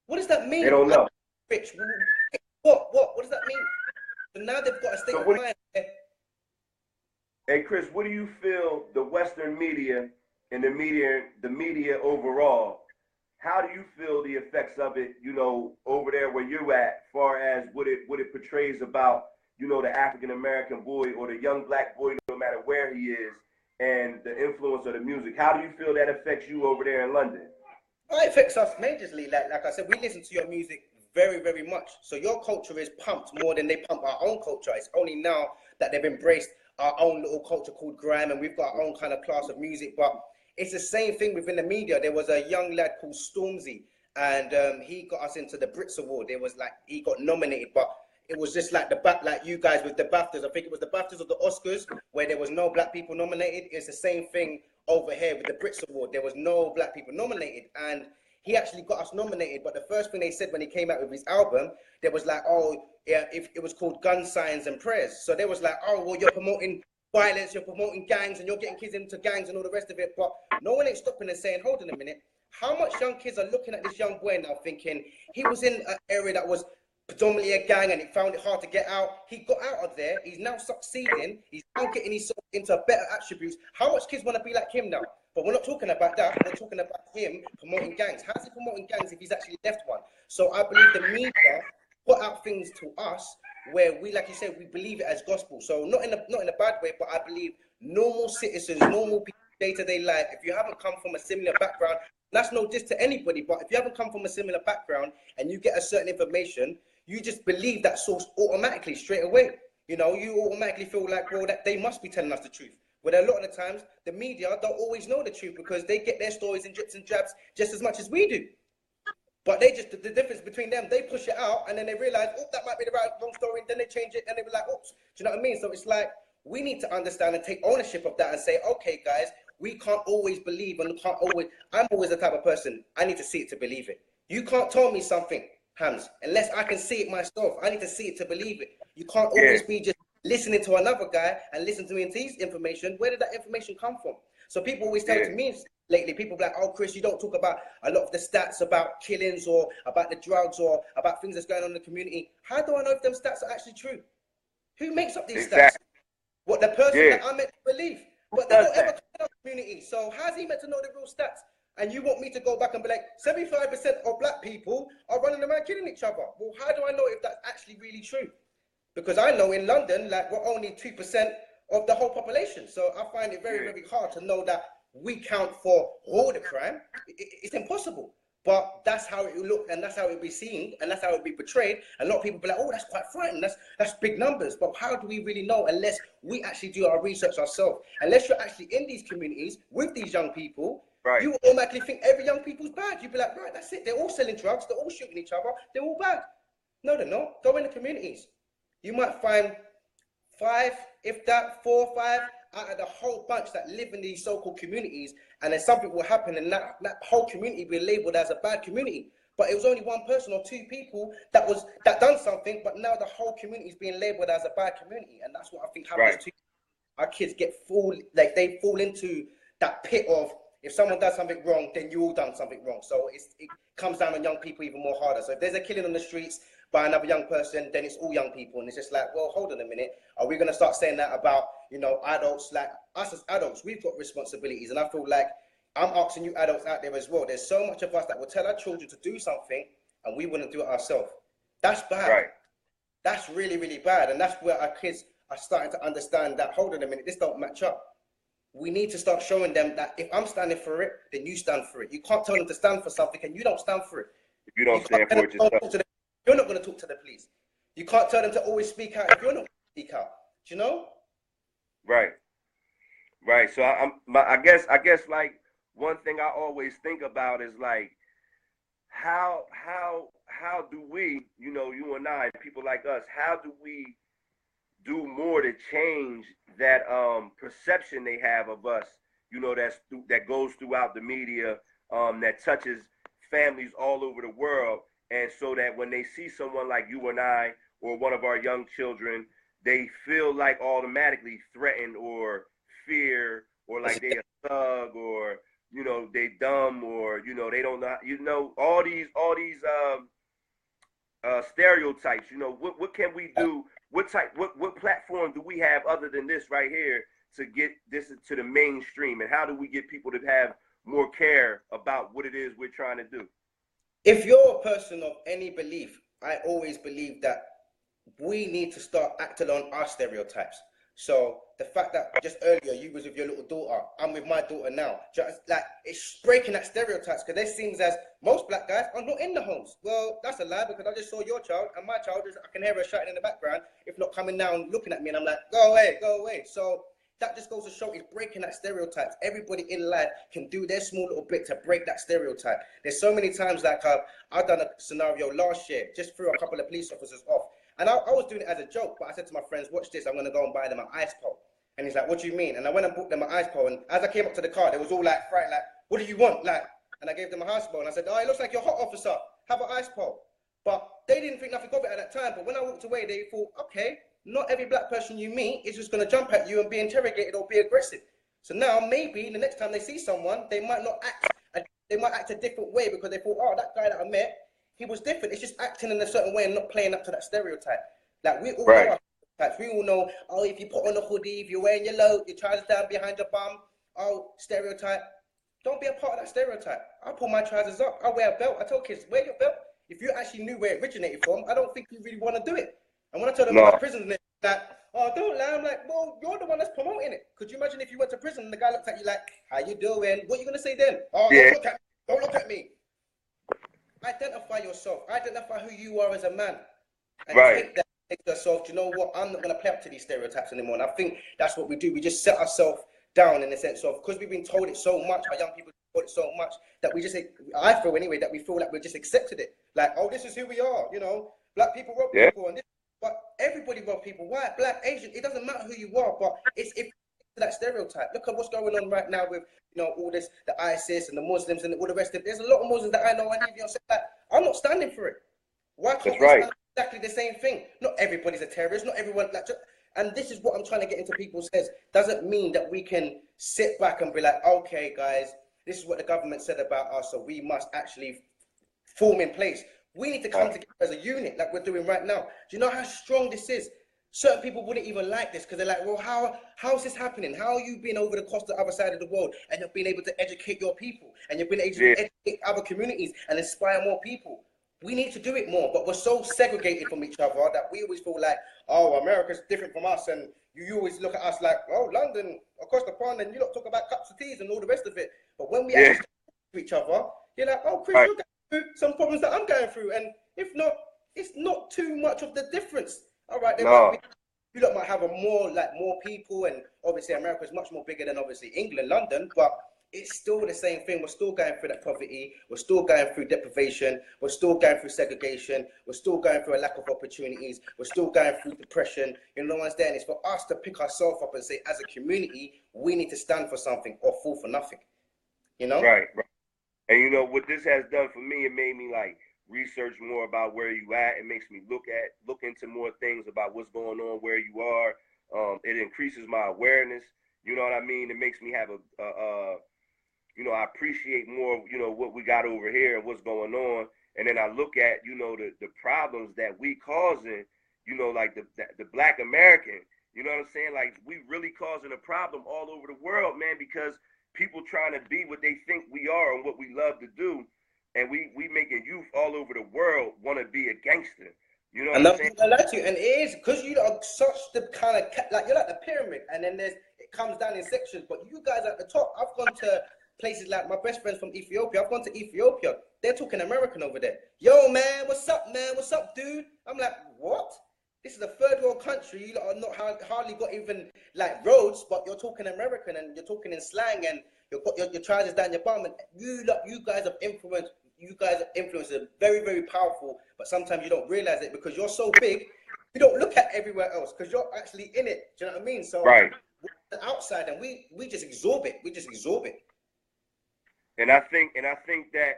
What does that mean? They don't know. Rich. What does that mean? So now they've got a state So of what? mind. Hey Chris, what do you feel the Western media and the media overall? How do you feel the effects of it? You know, over there where you're at, far as what it portrays about, you know, the African American boy or the young black boy, no matter where he is, and the influence of the music. How do you feel that affects you over there in London? It affects us majorly. Like I said, we listen to your music very, very much. So your culture is pumped more than they pump our own culture. It's only now that they've embraced our own little culture called grime, and we've got our own kind of class of music. But it's the same thing within the media. There was a young lad called Stormzy, and he got us into the Brits Award. It was like he got nominated, but it was just like like you guys with the BAFTAs. I think it was the BAFTAs or the Oscars where there was no black people nominated. It's the same thing over here with the Brits Award. There was no black people nominated, and he actually got us nominated. But the first thing they said when he came out with his album, there was like, oh yeah, if it was called Gun Signs and Prayers. So there was like, oh well, you're promoting violence, you're promoting gangs, and you're getting kids into gangs and all the rest of it. But no one ain't stopping and saying, hold on a minute. How much young kids are looking at this young boy now thinking he was in an area that was predominantly a gang and he found it hard to get out. He got out of there. He's now succeeding. He's now getting himself into better attributes. How much kids want to be like him now? But we're not talking about that. We're talking about him promoting gangs. How's he promoting gangs if he's actually left one? So I believe the media put out things to us where we, like you said, we believe it as gospel. So not in a bad way, but I believe normal citizens, normal people, day-to-day life, if you haven't come from a similar background, that's no diss to anybody, but if you haven't come from a similar background and you get a certain information, you just believe that source automatically straight away. You know, you automatically feel like, well, that they must be telling us the truth. But a lot of the times, the media don't always know the truth because they get their stories in drips and drabs just as much as we do. But they just, the difference between them, they push it out and then they realize, oh, that might be the wrong story. And then they change it and they be like, oops, do you know what I mean? So it's like, we need to understand and take ownership of that and say, okay, guys, we can't always believe and can't always, I'm always the type of person, I need to see it to believe it. You can't tell me something, Hams, unless I can see it myself. I need to see it to believe it. You can't always be just listening to another guy and listen to me and his information. Where did that information come from? So people always tell to me lately, people be like, oh, Chris, you don't talk about a lot of the stats about killings or about the drugs or about things that's going on in the community. How do I know if them stats are actually true? Who makes up these stats? What, the person that I'm meant to believe? But they don't ever come in our community. So how's he meant to know the real stats? And you want me to go back and be like, 75% of black people are running around killing each other. Well, how do I know if that's actually really true? Because I know in London, like, we're only 2% of the whole population. So I find it very, very hard to know that we count for all the crime. It's impossible. But that's how it will look, and that's how it will be seen, and that's how it will be portrayed. And a lot of people be like, oh, that's quite frightening. That's big numbers. But how do we really know unless we actually do our research ourselves? Unless you're actually in these communities with these young people, you automatically think every young people's bad. You'd be like, right, that's it. They're all selling drugs. They're all shooting each other. They're all bad. No, they're not. Go in the communities. You might find 5, if that, 4 or 5 out of the whole bunch that live in these so-called communities, and then something will happen and that whole community will be labeled as a bad community. But it was only one person or 2 people that done something, but now the whole community is being labeled as a bad community. And that's what I think happens to our kids. They fall into that pit of, if someone does something wrong, then you all done something wrong. So it comes down on young people even more harder. So if there's a killing on the streets by another young person, then it's all young people. And it's just like, well, hold on a minute. Are we going to start saying that about, you know, adults? Like us as adults, we've got responsibilities. And I feel like I'm asking you adults out there as well. There's so much of us that will tell our children to do something and we wouldn't do it ourselves. That's bad. That's really, really bad. And that's where our kids are starting to understand that, hold on a minute, this don't match up. We need to start showing them that if I'm standing for it, then you stand for it. You can't tell them to stand for something and you don't stand for it. If you don't stand for it yourself. You're not going to talk to the police. You can't tell them to always speak out if you're not going to speak out. Do you know? Right. So I guess like one thing I always think about is like how do we, you know, you and I, people like us, how do we do more to change that perception they have of us, you know, that goes throughout the media, that touches families all over the world. And so that when they see someone like you and I, or one of our young children, they feel like automatically threatened or fear, or like they a thug, or you know, they dumb, or, you know, they don't know, you know, all these stereotypes. You know, what can we do? What platform do we have other than this right here to get this to the mainstream? And how do we get people to have more care about what it is we're trying to do? If you're a person of any belief, I always believe that we need to start acting on our stereotypes. So the fact that just earlier you was with your little daughter, I'm with my daughter now. Just like, it's breaking that stereotypes, because it seems as most black guys are not in the homes. Well, that's a lie, because I just saw your child, and my child is, I can hear her shouting in the background, if not coming down looking at me, and I'm like, go away, go away. So that just goes to show it's breaking that stereotypes. Everybody in life can do their small little bit to break that stereotype. There's so many times, like I've done a scenario last year, just threw a couple of police officers off. And I was doing it as a joke, but I said to my friends, watch this, I'm going to go and buy them an ice pole. And he's like, what do you mean? And I went and bought them an ice pole. And as I came up to the car, they was all like frightened, like, what do you want? Like, and I gave them a ice pole. And I said, oh, it looks like you're a hot officer. Have an ice pole. But they didn't think nothing of it at that time. But when I walked away, they thought, okay, not every black person you meet is just going to jump at you and be interrogated or be aggressive. So now maybe the next time they see someone, they might not act, they might act a different way, because they thought, oh, that guy that I met, he was different. It's just acting in a certain way and not playing up to that stereotype. Like, we all know our stereotypes. We all know, oh, if you put on a hoodie, if you're wearing your low, your trousers down behind your bum, oh, stereotype. Don't be a part of that stereotype. I pull my trousers up. I wear a belt. I tell kids, wear your belt. If you actually knew where it originated from, I don't think you really want to do it. And when I tell them about prison, they're like, oh, don't lie. I'm like, well, you're the one that's promoting it. Could you imagine if you went to prison and the guy looked at you like, how you doing? What are you going to say then? Oh, yeah. Don't look at me. Don't look at me. Identify yourself. Identify who you are as a man. And take that to yourself. Do you know what? I'm not going to play up to these stereotypes anymore. And I think that's what we do. We just set ourselves down in the sense of, because we've been told it so much, our young people told it so much, that we just, I feel anyway, that we feel like we just accepted it. Like, oh, this is who we are. You know, black people rob people. And this, but everybody rob people. White, black, Asian. It doesn't matter who you are, but it's that stereotype. Look at what's going on right now with, you know, all this, the ISIS and the Muslims and all the rest of it. There's a lot of Muslims that I know, and even say that I'm not standing for it. Why can't we stand exactly the same thing? Not everybody's a terrorist. Not everyone. Like, and this is what I'm trying to get into people's heads. Doesn't mean that we can sit back and be like, okay, guys, this is what the government said about us, so we must actually form in place. We need to come together as a unit, like we're doing right now. Do you know how strong this is? Certain people wouldn't even like this, because they're like, well, how's this happening? How are you being over across the other side of the world and you're being able to educate your people, and you've been able to educate other communities and inspire more people? We need to do it more, but we're so segregated from each other that we always feel like, oh, America's different from us, and you always look at us like, oh, London, across the pond, and you don't talk about cups of teas and all the rest of it. But when we actually talk to each other, you're like, oh, Chris, you're going through some problems that I'm going through, and if not, it's not too much of the difference. All right, you lot might have more people, and obviously America is much more bigger than obviously England, London, but it's still the same thing. We're still going through that poverty. We're still going through deprivation. We're still going through segregation. We're still going through a lack of opportunities. We're still going through depression. You know what's there? And it's for us to pick ourselves up and say, as a community, we need to stand for something or fall for nothing. You know? Right. And you know what this has done for me? It made me like research more about where you at. It makes me look into more things about what's going on where you are. It increases my awareness. You know what I mean? It makes me have you know, I appreciate more, you know, what we got over here and what's going on. And then I look at, you know, the problems that we causing, you know, like the Black American, you know what I'm saying? Like, we really causing a problem all over the world, man, because people trying to be what they think we are and what we love to do. And we making youth all over the world want to be a gangster. You know what I'm saying? I like you. And it is because you are such the kind of, like, you're like the pyramid, and then it comes down in sections. But you guys at the top, I've gone to places like my best friends from Ethiopia. I've gone to Ethiopia. They're talking American over there. Yo, man, what's up, man? What's up, dude? I'm like, what? This is a third world country. You are not hardly got even like roads, but you're talking American and you're talking in slang, and you've got your trousers down your bum. And you guys have influenced. You guys' influence is very, very powerful. But sometimes you don't realize it because you're so big. You don't look at everywhere else because you're actually in it. Do you know what I mean? So we're outside, and we just absorb it. We just absorb it. And I think that,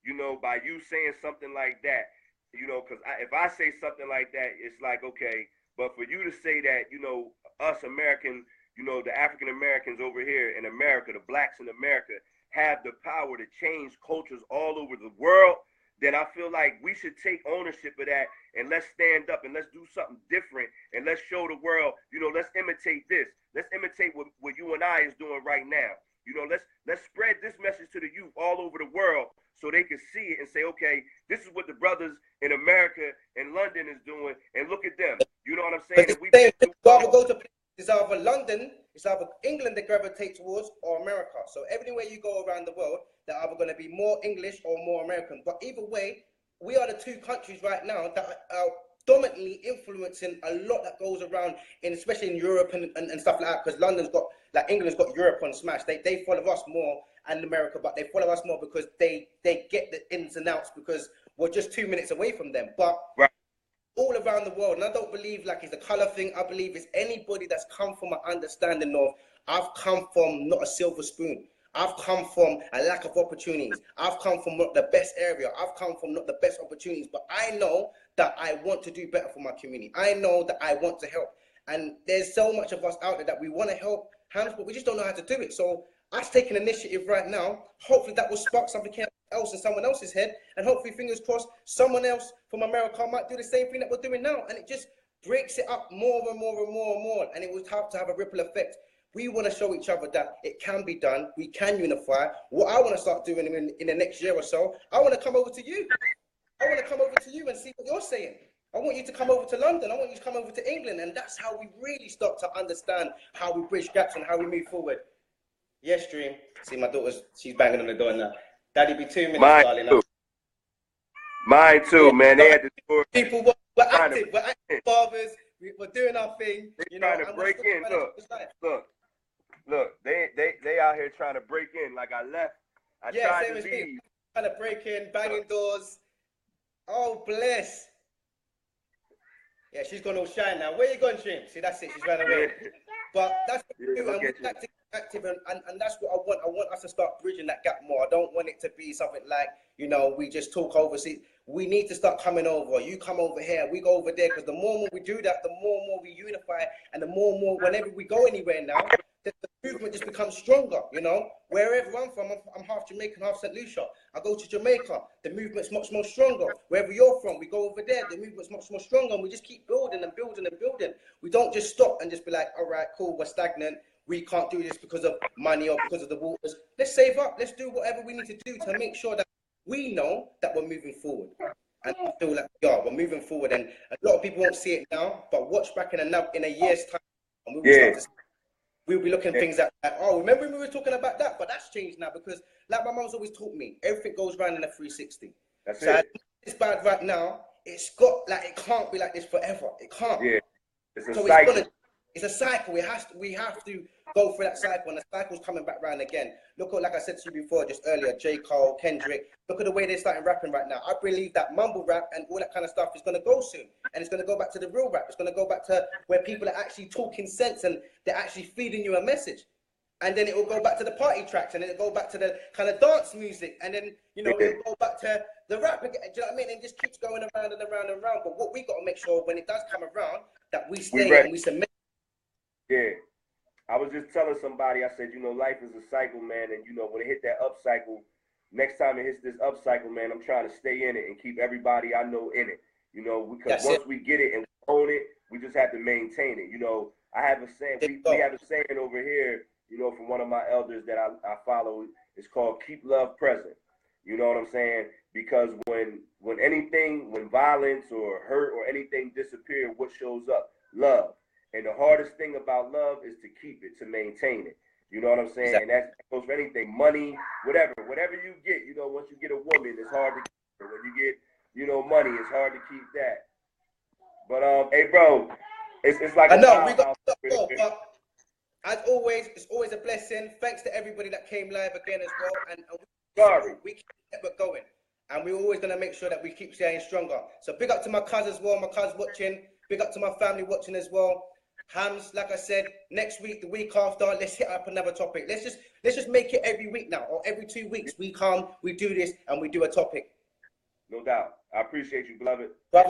you know, by you saying something like that, you know, because if I say something like that, it's like, okay, but for you to say that, you know, us American, you know, the African Americans over here in America, the blacks in America, have the power to change cultures all over the world, then I feel like we should take ownership of that, and let's stand up and let's do something different, and let's show the world, you know, let's imitate this. Let's imitate what you and I is doing right now. You know, let's spread this message to the youth all over the world so they can see it and say, okay, this is what the brothers in America and London is doing, and look at them. You know what I'm saying? It's either London, it's either England they gravitate towards, or America. So everywhere you go around the world, they're either going to be more English or more American. But either way, we are the two countries right now that are dominantly influencing a lot that goes around, especially in Europe and stuff like that. Because London's got, like England's got Europe on smash. They follow us more, and America, but they follow us more because they get the ins and outs, because we're just 2 minutes away from them. But right. All around the world, and I don't believe like it's a color thing. I believe it's anybody that's come from an understanding of, I've come from not a silver spoon. I've come from a lack of opportunities. I've come from not the best area. I've come from not the best opportunities, but I know that I want to do better for my community. I know that I want to help. And there's so much of us out there that we want to help, Hams, but we just don't know how to do it. So us taking initiative right now, hopefully that will spark something else in someone else's head, and hopefully, fingers crossed, someone else from America might do the same thing that we're doing now, and it just breaks it up more and more and more and more, and it will have to have a ripple effect. We want to show each other that it can be done. We can unify. What I want to start doing in the next year or so, I want to come over to you. I want to come over to you and see what you're saying. I want you to come over to London. I want you to come over to England, and that's how we really start to understand how we bridge gaps and how we move forward. Yes, Dream. See, my daughter's, she's banging on the door now. Daddy, be 2 minutes, darling. Mine too, man. They had the door. People, we're active. We're active fathers. We're doing our thing. They're trying to break in. Look. They out here trying to break in. Like I left. I tried to leave. Trying to break in, banging doors. Oh, bless. Yeah, she's gone all shy now. Where you going, Dream? See, that's it. She's ran away. But that's what we do, and we're active, and that's what I want. I want us to start bridging that gap more. I don't want it to be something like, you know, we just talk over. See, we need to start coming over. You come over here, we go over there, because the more and more we do that, the more and more we unify, and the more and more, whenever we go anywhere now, the movement just becomes stronger, you know? Wherever I'm from, I'm half Jamaican, half St. Lucia. I go to Jamaica, the movement's much more stronger. Wherever you're from, we go over there, the movement's much more stronger, and we just keep building and building and building. We don't just stop and just be like, all right, cool, we're stagnant. We can't do this because of money or because of the waters. Let's save up. Let's do whatever we need to do to make sure that we know that we're moving forward. And I feel like we're moving forward. And a lot of people won't see it now, but watch back in a year's time, and we'll be looking at things like, oh, remember when we were talking about that? But that's changed now, because like my mom's always taught me, everything goes round in a 360. That's so it. It's bad right now. It's got, like, it can't be like this forever. It can't. Yeah. It's a cycle. It's a cycle. We have to go through that cycle, and the cycle's coming back round again. Look at, like I said to you before, just earlier, J. Cole, Kendrick. Look at the way they're starting rapping right now. I believe that mumble rap and all that kind of stuff is going to go soon, and it's going to go back to the real rap. It's going to go back to where people are actually talking sense and they're actually feeding you a message. And then it will go back to the party tracks, and then it'll go back to the kind of dance music, and then, you know, it'll go back to the rap again. Do you know what I mean? And it just keeps going around and around and around. But what we got to make sure when it does come around, that we stay and we submit. Yeah. I was just telling somebody, I said, you know, life is a cycle, man. And, you know, when it hit that up cycle, next time it hits this up cycle, man, I'm trying to stay in it and keep everybody I know in it. You know, because once we get it and own it, we just have to maintain it. You know, I have a saying, we have a saying over here, you know, from one of my elders that I follow. It's called keep love present. You know what I'm saying? Because when violence or hurt or anything disappears, what shows up? Love. And the hardest thing about love is to keep it, to maintain it. You know what I'm saying? Exactly. And that goes for anything, money, whatever you get. You know, once you get a woman, it's hard to keep her. When you get, you know, money, it's hard to keep that. But hey, bro, it's like I know we got to but as always, it's always a blessing. Thanks to everybody that came live again as well. And we keep it going, and we're always gonna make sure that we keep staying stronger. So big up to my cuz as well. My cuz watching. Big up to my family watching as well. Hams, like I said, next week, the week after, let's hit up another topic. Let's just make it every week now, or every 2 weeks. We come, we do this, and we do a topic. No doubt. I appreciate you, beloved.